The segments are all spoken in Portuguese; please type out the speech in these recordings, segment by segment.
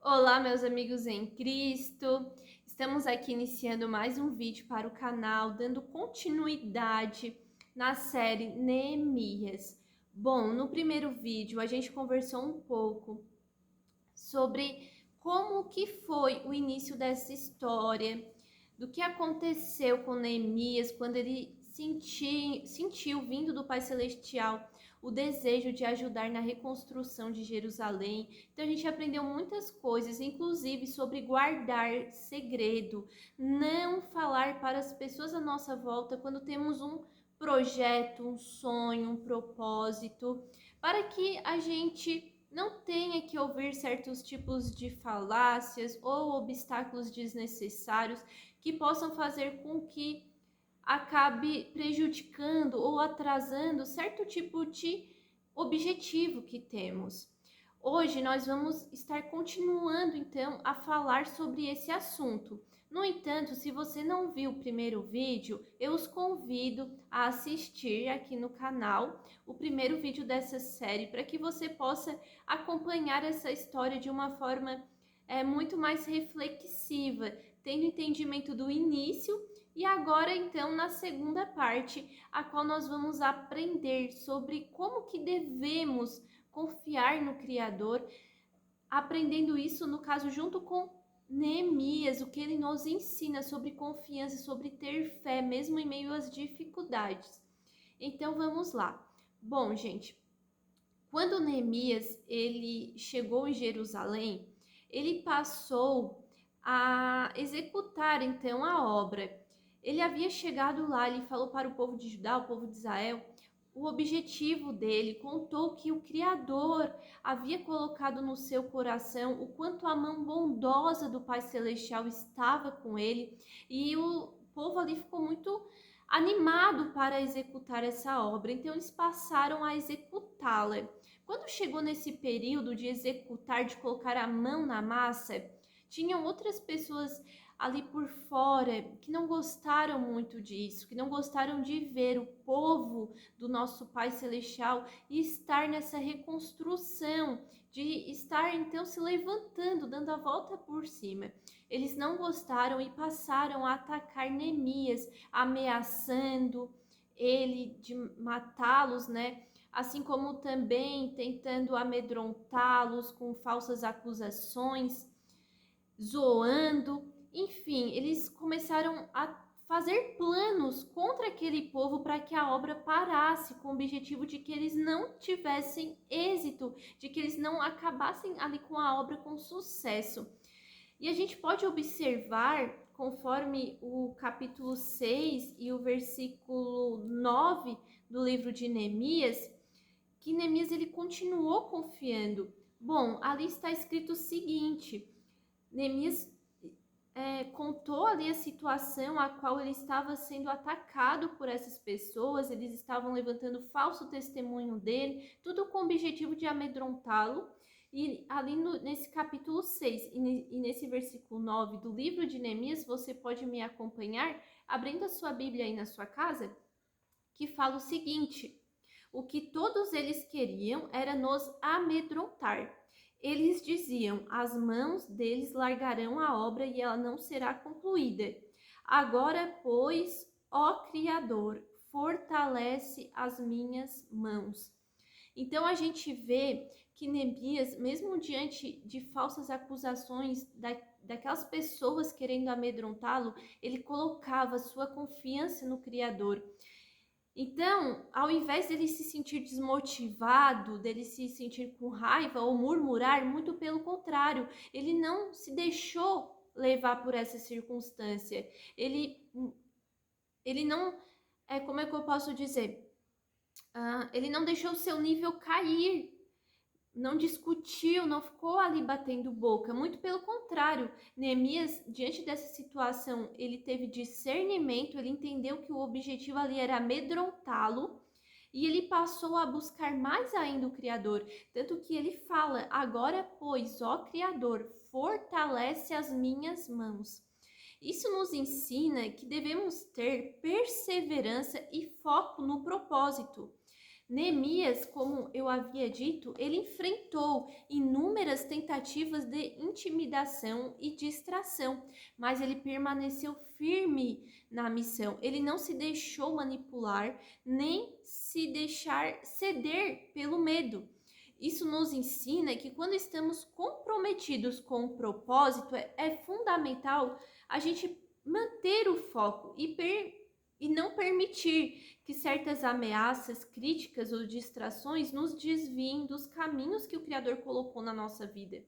Olá, meus amigos em Cristo. Estamos aqui iniciando mais um vídeo para o canal, dando continuidade na série Neemias. Bom, no primeiro vídeo a gente conversou um pouco sobre como que foi o início dessa história, do que aconteceu com Neemias quando ele sentiu vindo do Pai Celestial o desejo de ajudar na reconstrução de Jerusalém. Então a gente aprendeu muitas coisas, inclusive sobre guardar segredo, não falar para as pessoas à nossa volta quando temos um projeto, um sonho, um propósito, para que a gente não tenha que ouvir certos tipos de falácias ou obstáculos desnecessários que possam fazer com que acabe prejudicando ou atrasando certo tipo de objetivo que temos. Hoje nós vamos estar continuando então a falar sobre esse assunto. No entanto, se você não viu o primeiro vídeo, eu os convido a assistir aqui no canal o primeiro vídeo dessa série para que você possa acompanhar essa história de uma forma muito mais reflexiva, tendo entendimento do início. E agora, então, na segunda parte, a qual nós vamos aprender sobre como que devemos confiar no Criador, aprendendo isso, no caso, junto com Neemias, o que ele nos ensina sobre confiança, sobre ter fé, mesmo em meio às dificuldades. Então, vamos lá. Bom, gente, quando Neemias ele chegou em Jerusalém, ele passou a executar então a obra. Ele havia chegado lá, ele falou para o povo de Judá, o povo de Israel, o objetivo dele, contou que o Criador havia colocado no seu coração o quanto a mão bondosa do Pai Celestial estava com ele, e o povo ali ficou muito animado para executar essa obra, então eles passaram a executá-la. Quando chegou nesse período de executar, de colocar a mão na massa, tinham outras pessoas ali por fora que não gostaram muito disso, que não gostaram de ver o povo do nosso Pai Celestial estar nessa reconstrução, de estar então se levantando, dando a volta por cima. Eles não gostaram e passaram a atacar Neemias, ameaçando ele de matá-los, né? Assim como também tentando amedrontá-los com falsas acusações, zoando. Enfim, eles começaram a fazer planos contra aquele povo para que a obra parasse, com o objetivo de que eles não tivessem êxito, de que eles não acabassem ali com a obra com sucesso. E a gente pode observar, conforme o capítulo 6 e o versículo 9 do livro de Neemias, que Neemias ele continuou confiando. Bom, ali está escrito o seguinte: Neemias contou ali a situação a qual ele estava sendo atacado por essas pessoas, eles estavam levantando falso testemunho dele, tudo com o objetivo de amedrontá-lo. E ali nesse capítulo 6 e nesse versículo 9 do livro de Neemias, você pode me acompanhar, abrindo a sua Bíblia aí na sua casa, que fala o seguinte: o que todos eles queriam era nos amedrontar. Eles diziam: as mãos deles largarão a obra e ela não será concluída. Agora, pois, ó Criador, fortalece as minhas mãos. Então a gente vê que Neemias, mesmo diante de falsas acusações daquelas pessoas querendo amedrontá-lo, ele colocava sua confiança no Criador. Então, ao invés dele se sentir desmotivado, dele se sentir com raiva ou murmurar, muito pelo contrário, ele não se deixou levar por essa circunstância. Ele não, como é que eu posso dizer? Ele não deixou o seu nível cair, não discutiu, não ficou ali batendo boca. Muito pelo contrário, Neemias, diante dessa situação, ele teve discernimento, ele entendeu que o objetivo ali era amedrontá-lo e ele passou a buscar mais ainda o Criador. Tanto que ele fala: agora, pois, ó Criador, fortalece as minhas mãos. Isso nos ensina que devemos ter perseverança e foco no propósito. Neemias, como eu havia dito, ele enfrentou inúmeras tentativas de intimidação e distração, mas ele permaneceu firme na missão. Ele não se deixou manipular, nem se deixar ceder pelo medo. Isso nos ensina que quando estamos comprometidos com o propósito, é fundamental a gente manter o foco e não permitir que certas ameaças, críticas ou distrações nos desviem dos caminhos que o Criador colocou na nossa vida.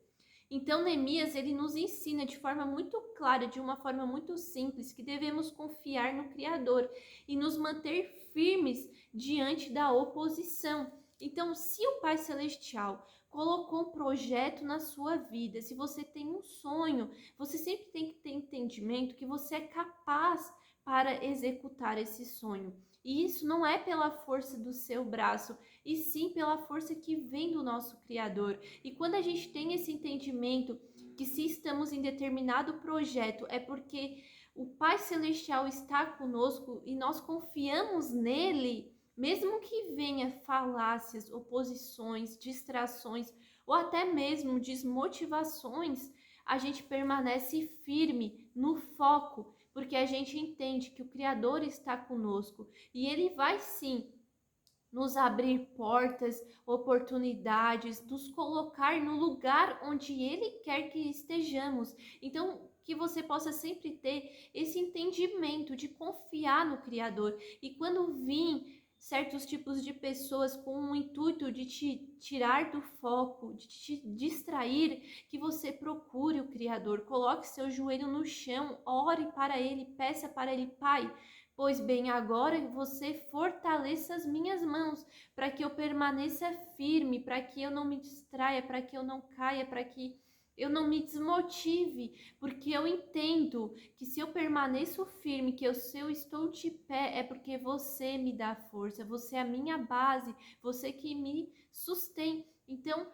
Então, Neemias, ele nos ensina de forma muito clara, de uma forma muito simples, que devemos confiar no Criador e nos manter firmes diante da oposição. Então, se o Pai Celestial colocou um projeto na sua vida, se você tem um sonho, você sempre tem que ter entendimento que você é capaz para executar esse sonho. E isso não é pela força do seu braço, e sim pela força que vem do nosso Criador. E quando a gente tem esse entendimento que se estamos em determinado projeto é porque o Pai Celestial está conosco e nós confiamos nele, mesmo que venha falácias, oposições, distrações ou até mesmo desmotivações, a gente permanece firme no foco, porque a gente entende que o Criador está conosco e ele vai sim nos abrir portas, oportunidades, nos colocar no lugar onde Ele quer que estejamos. Então, que você possa sempre ter esse entendimento de confiar no Criador. E quando vir certos tipos de pessoas com o intuito de te tirar do foco, de te distrair, que você procure o Criador, coloque seu joelho no chão, ore para Ele, peça para Ele, Pai, pois bem, agora você fortaleça as minhas mãos, para que eu permaneça firme, para que eu não me distraia, para que eu não caia, para que eu não me desmotive, porque eu entendo que se eu permaneço firme, que se eu estou de pé, é porque você me dá força, você é a minha base, você que me sustém. Então,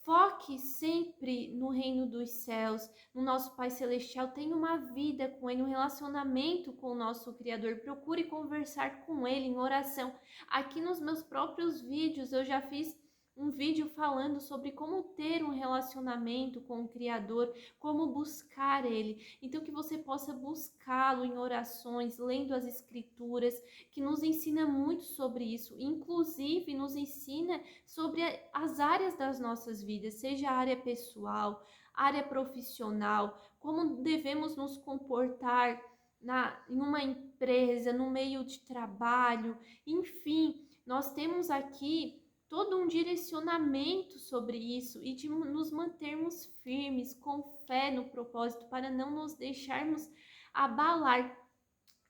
foque sempre no reino dos céus, no nosso Pai Celestial. Tenha uma vida com Ele, um relacionamento com o nosso Criador. Procure conversar com Ele em oração. Aqui nos meus próprios vídeos eu já fiz um vídeo falando sobre como ter um relacionamento com o Criador, como buscar Ele. Então que você possa buscá-lo em orações, lendo as Escrituras, que nos ensina muito sobre isso. Inclusive nos ensina sobre as áreas das nossas vidas, seja a área pessoal, área profissional, como devemos nos comportar em uma empresa, no meio de trabalho, enfim, nós temos aqui todo um direcionamento sobre isso e de nos mantermos firmes, com fé no propósito, para não nos deixarmos abalar.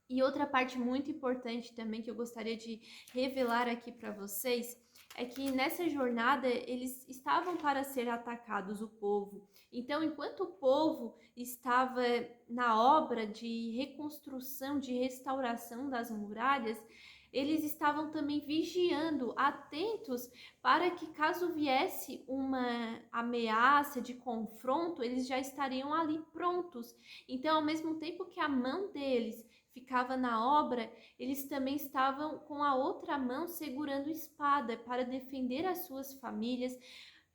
E outra parte muito importante também que eu gostaria de revelar aqui para vocês é que nessa jornada eles estavam para ser atacados, o povo. Então, enquanto o povo estava na obra de reconstrução, de restauração das muralhas, eles estavam também vigiando, atentos, para que caso viesse uma ameaça de confronto, eles já estariam ali prontos. Então, ao mesmo tempo que a mão deles ficava na obra, eles também estavam com a outra mão segurando espada para defender as suas famílias,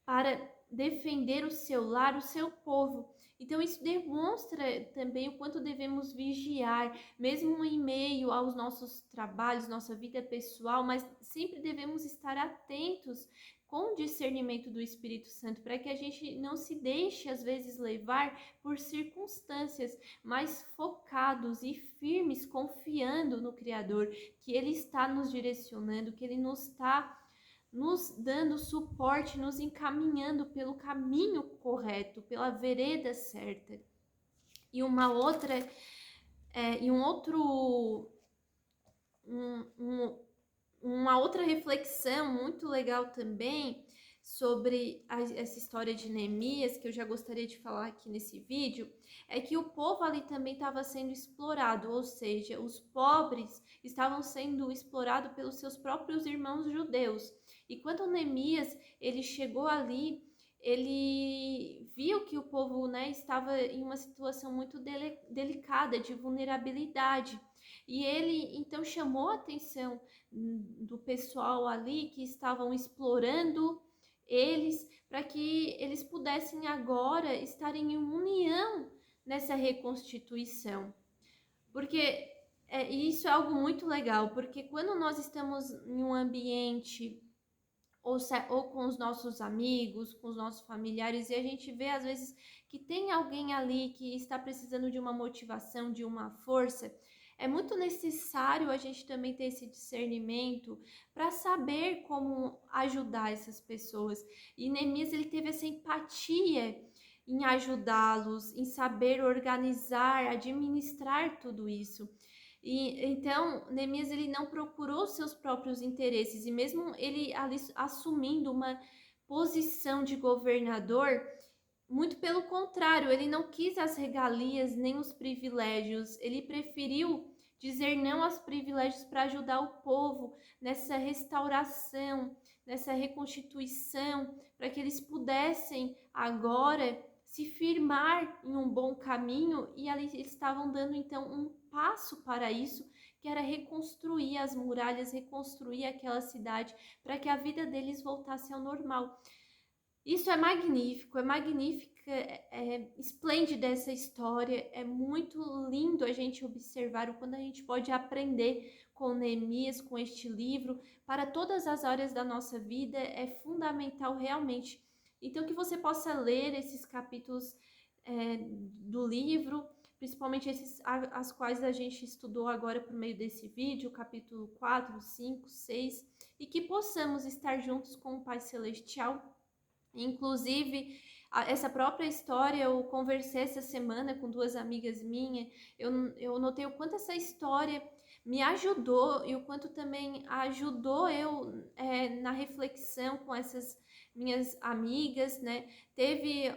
para defender o seu lar, o seu povo. Então isso demonstra também o quanto devemos vigiar, mesmo em meio aos nossos trabalhos, nossa vida pessoal, mas sempre devemos estar atentos com o discernimento do Espírito Santo, para que a gente não se deixe às vezes levar por circunstâncias, mas focados e firmes, confiando no Criador, que Ele está nos direcionando, que Ele nos está nos dando suporte, nos encaminhando pelo caminho correto, pela vereda certa. E uma outra, e um outro, uma outra reflexão muito legal também sobre essa história de Neemias, que eu já gostaria de falar aqui nesse vídeo, é que o povo ali também estava sendo explorado, ou seja, os pobres estavam sendo explorados pelos seus próprios irmãos judeus. E quando Neemias ele chegou ali, ele viu que o povo, né, estava em uma situação muito delicada, de vulnerabilidade. E ele então chamou a atenção do pessoal ali que estavam explorando eles, para que eles pudessem agora estar em união nessa reconstituição. Porque isso é algo muito legal, porque quando nós estamos em um ambiente ou com os nossos amigos, com os nossos familiares, e a gente vê às vezes que tem alguém ali que está precisando de uma motivação, de uma força, é muito necessário a gente também ter esse discernimento para saber como ajudar essas pessoas. E Neemias, ele teve essa empatia em ajudá-los, em saber organizar, administrar tudo isso. E então Neemias, ele não procurou seus próprios interesses, e mesmo ele ali assumindo uma posição de governador, muito pelo contrário, ele não quis as regalias nem os privilégios, ele preferiu dizer não aos privilégios para ajudar o povo nessa restauração, nessa reconstituição, para que eles pudessem agora se firmar em um bom caminho, e ali eles estavam dando então um passo para isso, que era reconstruir as muralhas, reconstruir aquela cidade, para que a vida deles voltasse ao normal. Isso é magnífica, esplêndida essa história, é muito lindo a gente observar o quanto a gente pode aprender com Neemias, com este livro, para todas as áreas da nossa vida, é fundamental realmente. Então, que você possa ler esses capítulos do livro, principalmente esses as quais a gente estudou agora por meio desse vídeo, capítulo 4, 5, 6, e que possamos estar juntos com o Pai Celestial. Inclusive, essa própria história eu conversei essa semana com duas amigas minhas. Eu notei o quanto essa história me ajudou e o quanto também ajudou eu na reflexão com essas minhas amigas, né? Teve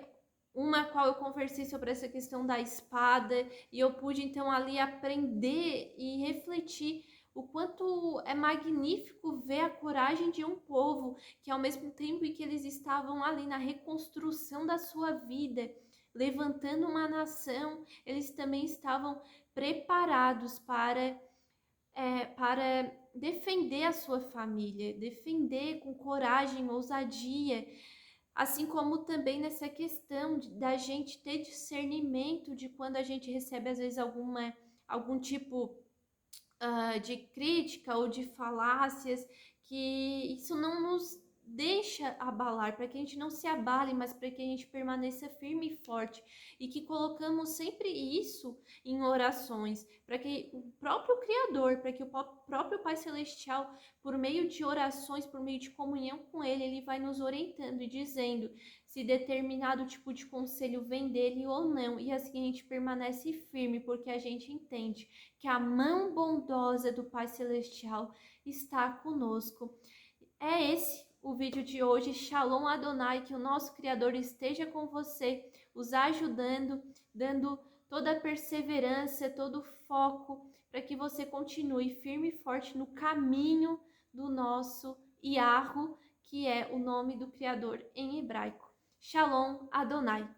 uma qual eu conversei sobre essa questão da espada, e eu pude então ali aprender e refletir o quanto é magnífico ver a coragem de um povo que, ao mesmo tempo em que eles estavam ali na reconstrução da sua vida, levantando uma nação, eles também estavam preparados para defender a sua família, defender com coragem, ousadia, assim como também nessa questão da gente ter discernimento de quando a gente recebe às vezes algum tipo de crítica ou de falácias, que isso não nos deixa abalar, para que a gente não se abale, mas para que a gente permaneça firme e forte, e que colocamos sempre isso em orações, para que o próprio Criador, para que o próprio Pai Celestial, por meio de orações, por meio de comunhão com Ele vai nos orientando e dizendo se determinado tipo de conselho vem dele ou não, e assim a gente permanece firme, porque a gente entende que a mão bondosa do Pai Celestial está conosco. É esse o vídeo de hoje. Shalom Adonai, que o nosso Criador esteja com você, os ajudando, dando toda a perseverança, todo o foco, para que você continue firme e forte no caminho do nosso Yahweh, que é o nome do Criador em hebraico. Shalom Adonai.